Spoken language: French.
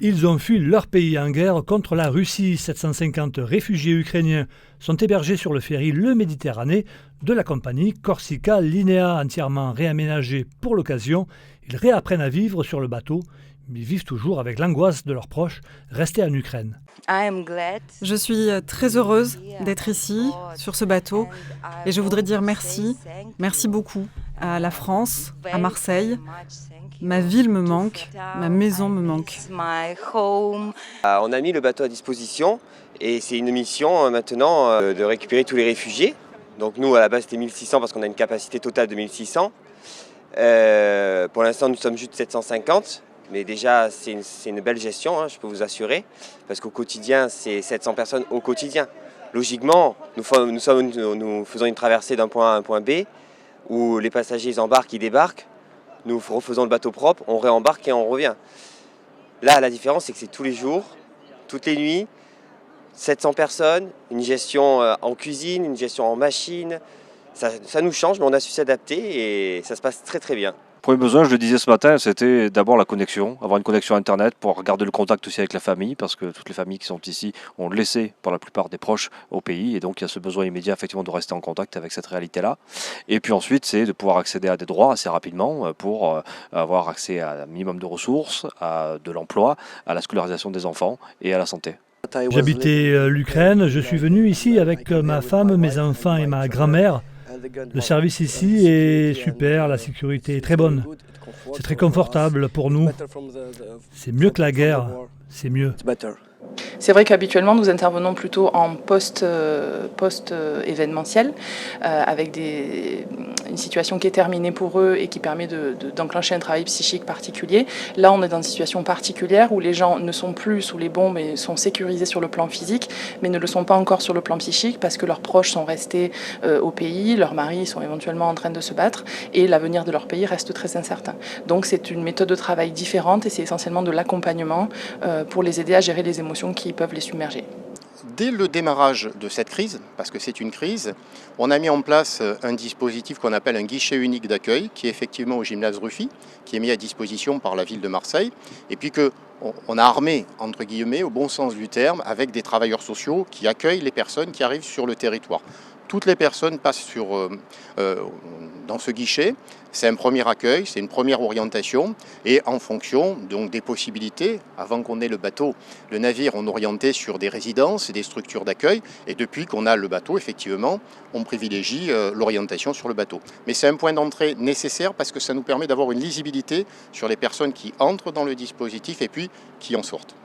Ils ont fui leur pays en guerre contre la Russie. 750 réfugiés ukrainiens sont hébergés sur le ferry Le Méditerranée de la compagnie Corsica Linea, entièrement réaménagé pour l'occasion. Ils réapprennent à vivre sur le bateau, mais vivent toujours avec l'angoisse de leurs proches restés en Ukraine. Je suis très heureuse d'être ici, sur ce bateau, et je voudrais dire merci, merci beaucoup à la France, à Marseille. Ma ville me manque, ma maison me manque. On a mis le bateau à disposition et c'est une mission maintenant de récupérer tous les réfugiés. Donc nous à la base c'était 1600 parce qu'on a une capacité totale de 1600. Pour l'instant nous sommes juste 750. Mais déjà, c'est une belle gestion, hein, je peux vous assurer, parce qu'au quotidien, c'est 700 personnes au quotidien. Logiquement, nous faisons une traversée d'un point A à un point B, où les passagers ils embarquent, ils débarquent, nous refaisons le bateau propre, on réembarque et on revient. Là, la différence, c'est que c'est tous les jours, toutes les nuits, 700 personnes, une gestion en cuisine, une gestion en machine. Ça nous change, mais on a su s'adapter et ça se passe très très bien. Le premier besoin, je le disais ce matin, c'était d'abord la connexion, avoir une connexion Internet pour garder le contact aussi avec la famille, parce que toutes les familles qui sont ici ont laissé pour la plupart des proches au pays, et donc il y a ce besoin immédiat effectivement de rester en contact avec cette réalité-là. Et puis ensuite, c'est de pouvoir accéder à des droits assez rapidement pour avoir accès à un minimum de ressources, à de l'emploi, à la scolarisation des enfants et à la santé. J'habitais l'Ukraine, je suis venu ici avec ma femme, mes enfants et ma grand-mère. Le service ici est super, la sécurité est très bonne. C'est très confortable pour nous. C'est mieux que la guerre, c'est mieux. C'est vrai qu'habituellement, nous intervenons plutôt en post-événementiel, avec une situation qui est terminée pour eux et qui permet d'enclencher un travail psychique particulier. Là, on est dans une situation particulière où les gens ne sont plus sous les bombes et sont sécurisés sur le plan physique, mais ne le sont pas encore sur le plan psychique parce que leurs proches sont restés au pays, leurs maris sont éventuellement en train de se battre et l'avenir de leur pays reste très incertain. Donc c'est une méthode de travail différente et c'est essentiellement de l'accompagnement pour les aider à gérer les émotions qui peuvent les submerger. Dès le démarrage de cette crise, parce que c'est une crise, on a mis en place un dispositif qu'on appelle un guichet unique d'accueil, qui est effectivement au gymnase Ruffi, qui est mis à disposition par la ville de Marseille, et puis qu'on a armé, entre guillemets, au bon sens du terme, avec des travailleurs sociaux qui accueillent les personnes qui arrivent sur le territoire. Toutes les personnes passent dans ce guichet. C'est un premier accueil, c'est une première orientation. Et en fonction donc, des possibilités, avant qu'on ait le bateau, le navire, on orientait sur des résidences et des structures d'accueil. Et depuis qu'on a le bateau, effectivement, on privilégie l'orientation sur le bateau. Mais c'est un point d'entrée nécessaire parce que ça nous permet d'avoir une lisibilité sur les personnes qui entrent dans le dispositif et puis qui en sortent.